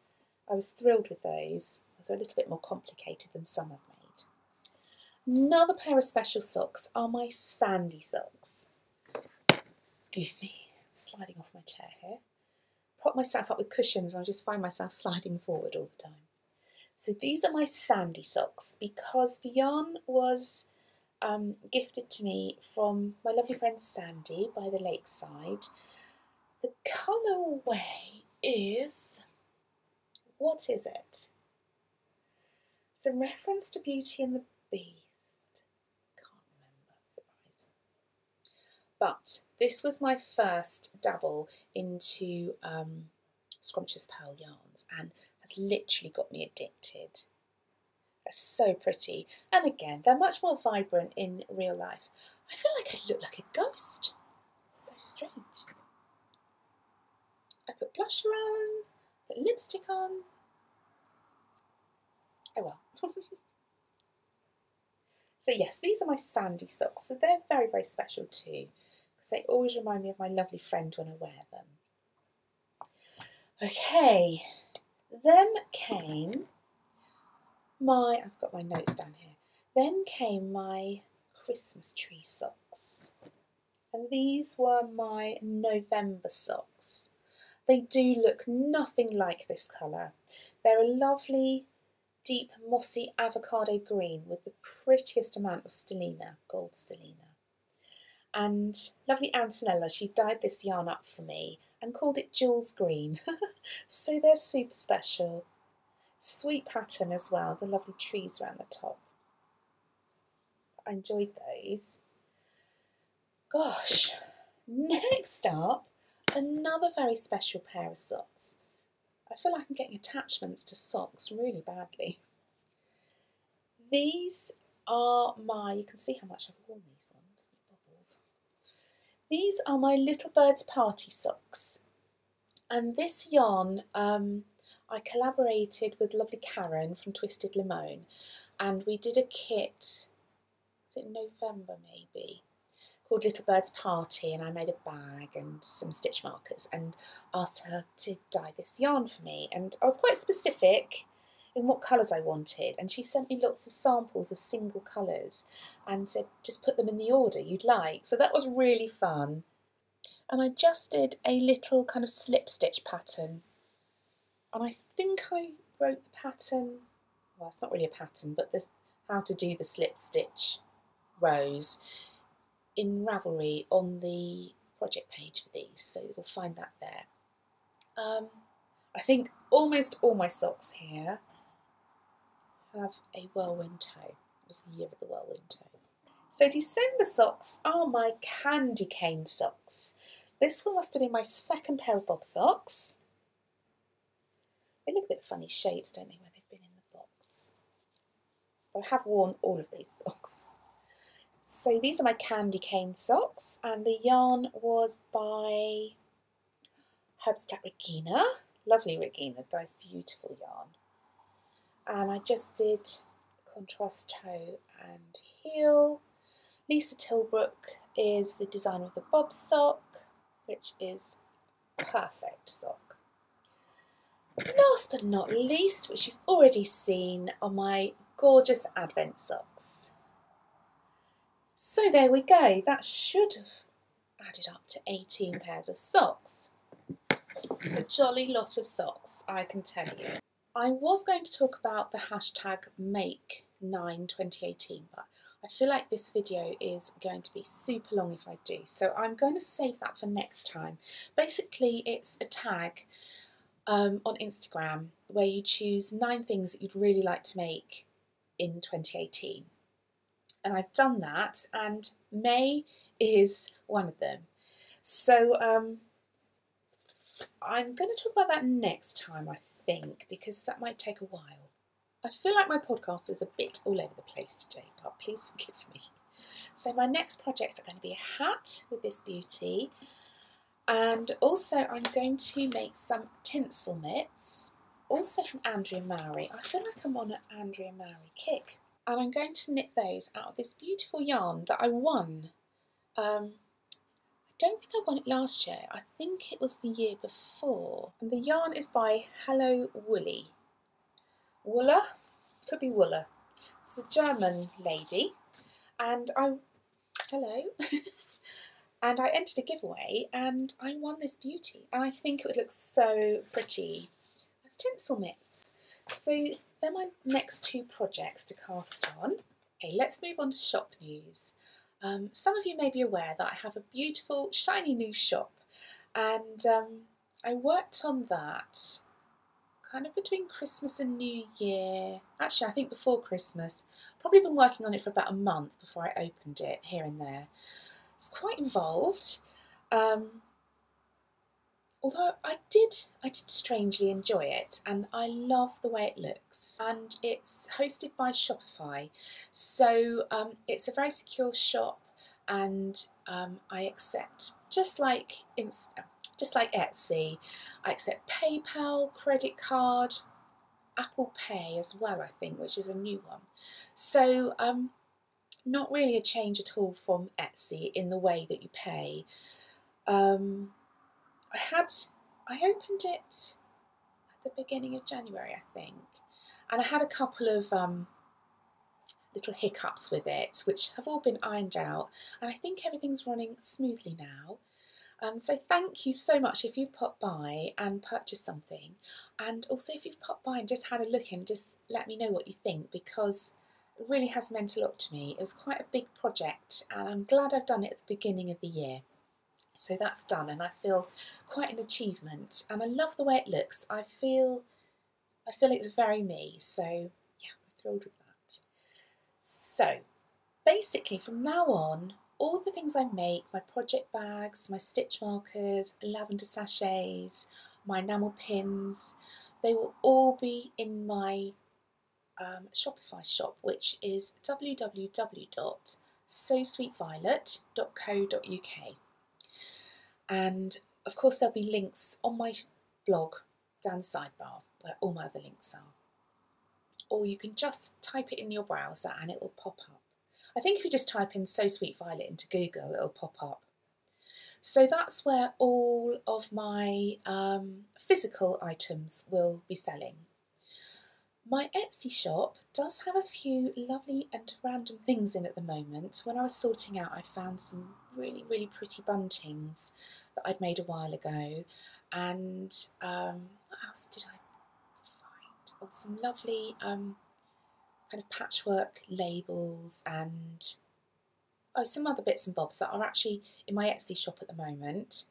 I was thrilled with those. They're a little bit more complicated than some I've made. Another pair of special socks are my Sandy socks. Excuse me, sliding off my chair here. Prop myself up with cushions and I just find myself sliding forward all the time. So these are my Sandy socks because the yarn was gifted to me from my lovely friend Sandy by the lakeside. The colourway is, what is it? It's a reference to Beauty and the Beast. Can't remember, surprise. But this was my first dabble into Scrumptious Pearl yarns and has literally got me addicted. They're so pretty. And again, they're much more vibrant in real life. I feel like I look like a ghost. It's so strange. I put blusher on, put lipstick on. Oh well. So yes, these are my sandy socks. So they're very, very special too, because they always remind me of my lovely friend when I wear them. Okay, then came I've got my notes down here. Then came my Christmas tree socks. And these were my November socks. They do look nothing like this colour. They're a lovely, deep, mossy avocado green with the prettiest amount of stellina, gold stellina. And lovely Antonella, she dyed this yarn up for me and called it Jooles Green. So they're super special. Sweet pattern as well, the lovely trees around the top. I enjoyed those. Gosh, next up, another very special pair of socks. I feel like I'm getting attachments to socks really badly. These are you can see how much I've worn these ones, bubbles. These are my Little Bird's Party socks. And this yarn, I collaborated with lovely Karen from Twisted Limone, and we did a kit, was it November maybe, called Little Bird's Party, and I made a bag and some stitch markers and asked her to dye this yarn for me. And I was quite specific in what colours I wanted, and she sent me lots of samples of single colours and said just put them in the order you'd like. So that was really fun. And I just did a little kind of slip stitch pattern, and I think I wrote the pattern, well it's not really a pattern, but how to do the slip stitch rows in Ravelry on the project page for these, so you'll find that there. I think almost all my socks here have a whirlwind toe. It was the year of the whirlwind toe. So December socks are my candy cane socks. This one must have been my second pair of bob socks. They look a bit funny shapes, don't they, where they've been in the box. But I have worn all of these socks. So these are my candy cane socks, and the yarn was by Herbs Black Regina. Lovely Regina, dyes beautiful yarn. And I just did contrast toe and heel. Lisa Tilbrook is the designer of the bob sock, which is a perfect sock. Last but not least, which you've already seen, are my gorgeous Advent socks. So there we go, that should have added up to 18 pairs of socks. It's a jolly lot of socks, I can tell you. I was going to talk about the hashtag Make92018, but I feel like this video is going to be super long if I do, so I'm going to save that for next time. Basically, it's a tag on Instagram where you choose 9 things that you'd really like to make in 2018. And I've done that, and May is one of them. So I'm going to talk about that next time, I think, because that might take a while. I feel like my podcast is a bit all over the place today, but please forgive me. So my next projects are going to be a hat with this beauty, and also I'm going to make some tinsel mitts, also from Andrea Mowry. I feel like I'm on an Andrea Mowry kick. And I'm going to knit those out of this beautiful yarn that I won. I don't think I won it last year. I think it was the year before. And the yarn is by Hello Woolly. Wooler? Could be Wooler. It's a German lady. And hello. And I entered a giveaway and I won this beauty. And I think it would look so pretty as tinsel mitts. So they're my next 2 projects to cast on. Okay, let's move on to shop news. Some of you may be aware that I have a beautiful, shiny new shop, and I worked on that kind of between Christmas and New Year. Actually, I think before Christmas. Probably been working on it for about a month before I opened it, here and there. It's quite involved. Although I did strangely enjoy it, and I love the way it looks. And it's hosted by Shopify, so it's a very secure shop, and I accept, just like Etsy, I accept PayPal, credit card, Apple Pay as well, I think, which is a new one. So not really a change at all from Etsy in the way that you pay. I opened it at the beginning of January, I think, and I had a couple of little hiccups with it, which have all been ironed out, and I think everything's running smoothly now. So thank you so much if you've popped by and purchased something, and also if you've popped by and just had a look and just let me know what you think, because it really has meant a lot to me. It was quite a big project, and I'm glad I've done it at the beginning of the year. So that's done, and I feel quite an achievement, and I love the way it looks. I feel it's very me, so yeah, I'm thrilled with that. So basically from now on, all the things I make, my project bags, my stitch markers, lavender sachets, my enamel pins, they will all be in my Shopify shop, which is www.sosweetviolet.co.uk. And of course there'll be links on my blog down the sidebar where all my other links are. Or you can just type it in your browser and it will pop up. I think if you just type in So Sweet Violet into Google, it'll pop up. So that's where all of my physical items will be selling. My Etsy shop does have a few lovely and random things in at the moment. When I was sorting out, I found some really, really pretty buntings that I'd made a while ago. And what else did I find? Oh, some lovely kind of patchwork labels and some other bits and bobs that are actually in my Etsy shop at the moment.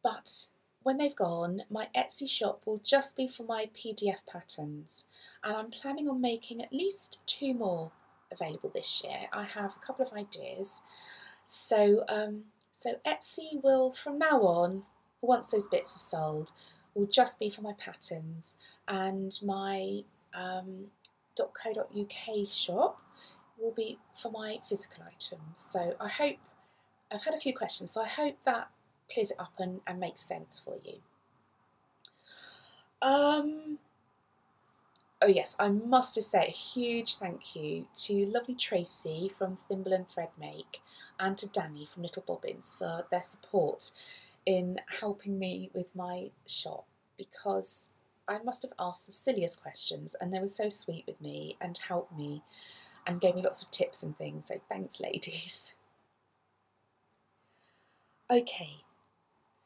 But when they've gone, my Etsy shop will just be for my PDF patterns, and I'm planning on making at least 2 more available this year. I have a couple of ideas. So Etsy will, from now on, once those bits have sold, will just be for my patterns, and my .co.uk shop will be for my physical items. So I hope, I've had a few questions, so I hope that clears it up and makes sense for you. Oh yes, I must just say a huge thank you to lovely Tracy from Thimble and Thread Make and to Danny from Little Bobbins for their support in helping me with my shop, because I must have asked the silliest questions and they were so sweet with me and helped me and gave me lots of tips and things, so thanks ladies. Okay,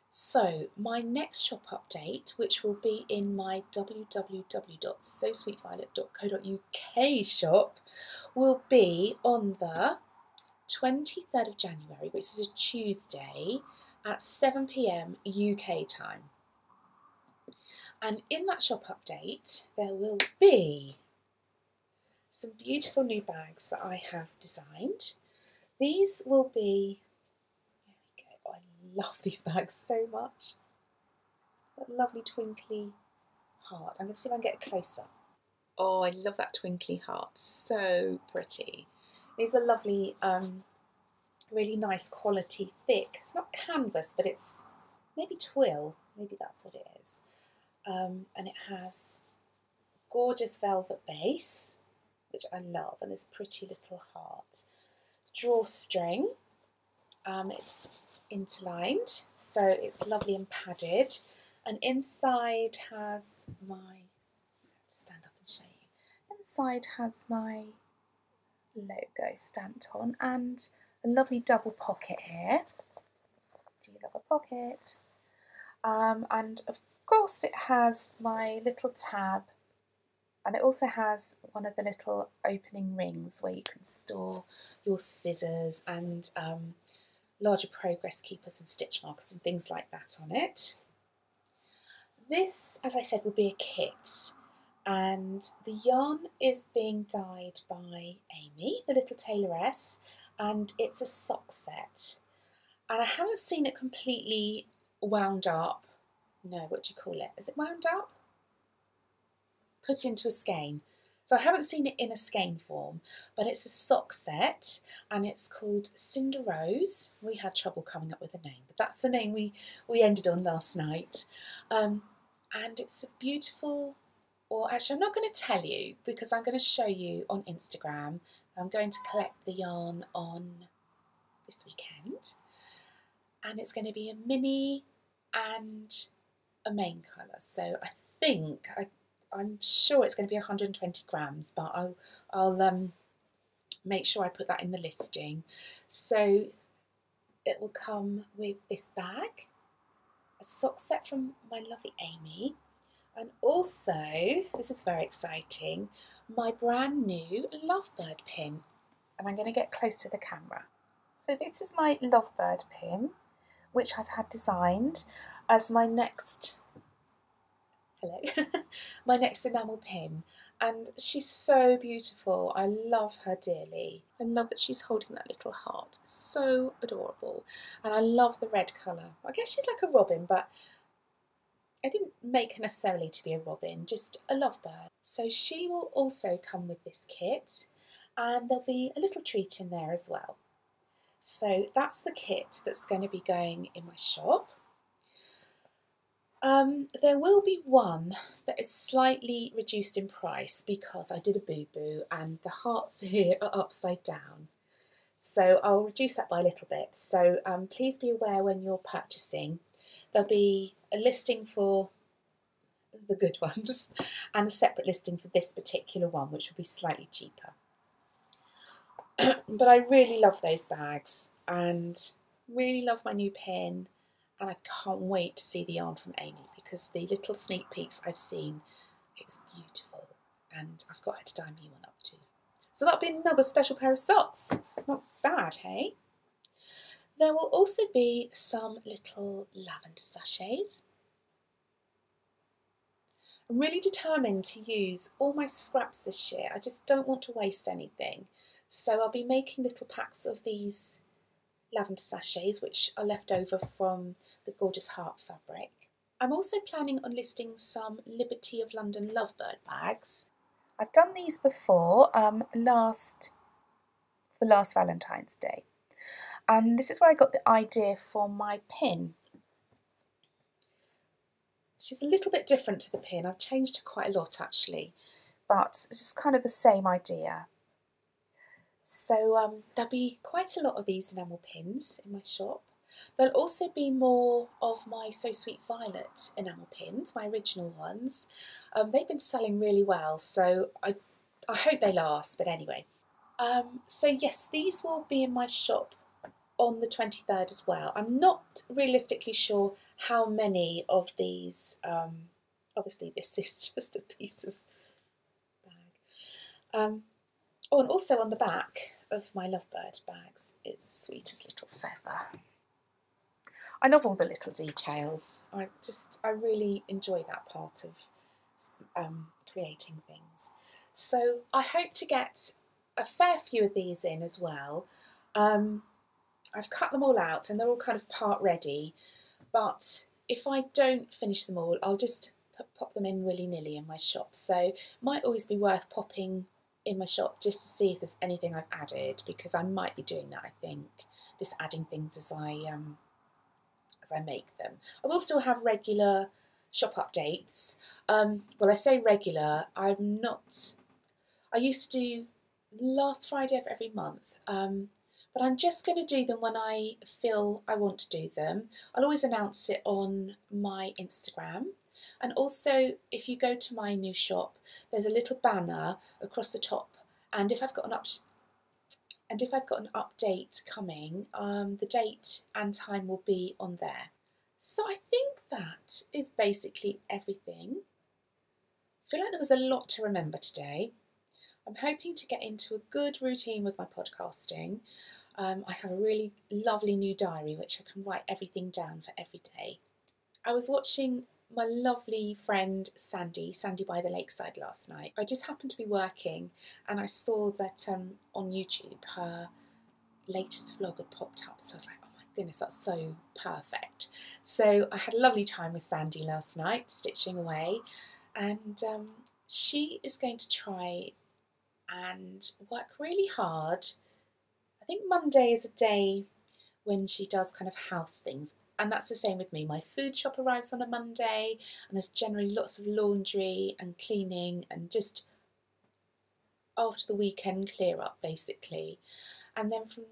so my next shop update, which will be in my www.sosweetviolet.co.uk shop, will be on the 23rd of January, which is a Tuesday at 7 PM UK time. And in that shop update, there will be some beautiful new bags that I have designed. These will be, there we go, I love these bags so much. That lovely twinkly heart. I'm going to see if I can get a close up. Oh, I love that twinkly heart, so pretty. These are lovely, really nice quality, thick, it's not canvas, but it's maybe twill, maybe that's what it is. And it has gorgeous velvet base, which I love, and this pretty little heart. Drawstring, it's interlined, so it's lovely and padded, and inside has my, stand up and show you, inside has my logo stamped on and a lovely double pocket here. Do you love a pocket? And of course it has my little tab, and it also has one of the little opening rings where you can store your scissors and larger progress keepers and stitch markers and things like that on it. This, as I said, will be a kit, and the yarn is being dyed by Amy, the little tailoress, and it's a sock set. And I haven't seen it completely wound up. No, what do you call it? Is it wound up? Put into a skein. So I haven't seen it in a skein form, but it's a sock set and it's called Cinder Rose. We had trouble coming up with a name, but that's the name we ended on last night. And it's a beautiful, or actually I'm not going to tell you because I'm going to show you on Instagram. I'm going to collect the yarn on this weekend, and it's going to be a mini and a main colour. So I think I'm sure it's going to be 120 grams, but I'll make sure I put that in the listing. So it will come with this bag, a sock set from my lovely Amy, and also, this is very exciting, my brand new Lovebird pin. And I'm going to get close to the camera. So this is my Lovebird pin, which I've had designed as my next my next enamel pin, and she's so beautiful. I love her dearly. I love that she's holding that little heart. So adorable. And I love the red colour. I guess she's like a robin, but I didn't make her necessarily to be a robin, just a lovebird. So she will also come with this kit, and there'll be a little treat in there as well. So that's the kit that's going to be going in my shop. There will be one that is slightly reduced in price because I did a boo-boo and the hearts here are upside down. So I'll reduce that by a little bit. So please be aware when you're purchasing. There'll be a listing for the good ones and a separate listing for this particular one, which will be slightly cheaper. But I really love those bags and really love my new pin. And I can't wait to see the yarn from Amy because the little sneak peeks I've seen, it's beautiful. And I've got her to dye me one up too. So that'll be another special pair of socks. Not bad, hey? There will also be some little lavender sachets. I'm really determined to use all my scraps this year. I just don't want to waste anything. So I'll be making little packs of these lavender sachets, which are left over from the gorgeous heart fabric. I'm also planning on listing some Liberty of London Lovebird bags. I've done these before, last Valentine's Day, and this is where I got the idea for my pin. She's a little bit different to the pin. I've changed her quite a lot actually, but it's just kind of the same idea. So there'll be quite a lot of these enamel pins in my shop. There'll also be more of my So Sweet Violet enamel pins, my original ones. They've been selling really well, so I hope they last, but anyway. So yes, these will be in my shop on the 23rd as well. I'm not realistically sure how many of these, obviously this is just a piece of bag. Oh, and also on the back of my Lovebird bags is the sweetest little feather. I love all the little details. I really enjoy that part of creating things. So I hope to get a fair few of these in as well. I've cut them all out and they're all kind of part ready, but if I don't finish them all, I'll just pop them in willy-nilly in my shop. So it might always be worth popping in my shop just to see if there's anything I've added, because I might be doing that, I think, just adding things as I make them. I will still have regular shop updates. Well, I say regular, I used to do last Friday of every month, but I'm just going to do them when I feel I want to do them. I'll always announce it on my Instagram. And also, if you go to my new shop, there's a little banner across the top, and if I've got an update coming, the date and time will be on there. So I think that is basically everything. I feel like there was a lot to remember today. I'm hoping to get into a good routine with my podcasting. I have a really lovely new diary which I can write everything down for every day. I was watching my lovely friend Sandy by the lakeside last night. I just happened to be working and I saw that on YouTube her latest vlog had popped up, so I was like, oh my goodness, that's so perfect. So I had a lovely time with Sandy last night, stitching away, and she is going to try and work really hard. I think Monday is a day when she does kind of house things, and that's the same with me. My food shop arrives on a Monday and there's generally lots of laundry and cleaning and just after the weekend clear up basically. And then from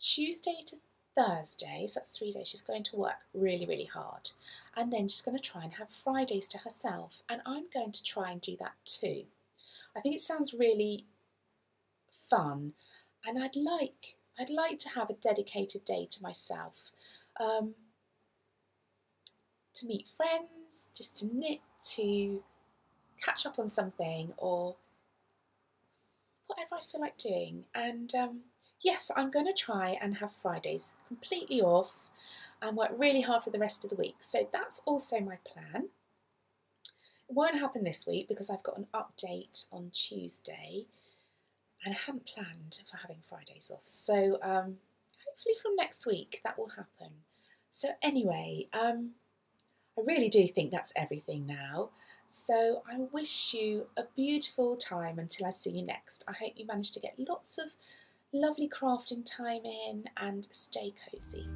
Tuesday to Thursday, so that's 3 days, she's going to work really, really hard. And then she's going to try and have Fridays to herself, and I'm going to try and do that too. I think it sounds really fun, and I'd like to have a dedicated day to myself, to meet friends, just to knit, to catch up on something, or whatever I feel like doing. And yes, I'm going to try and have Fridays completely off and work really hard for the rest of the week. So that's also my plan. It won't happen this week because I've got an update on Tuesday and I hadn't planned for having Fridays off. So hopefully from next week that will happen. So anyway, I really do think that's everything now. So I wish you a beautiful time until I see you next. I hope you manage to get lots of lovely crafting time in and stay cosy.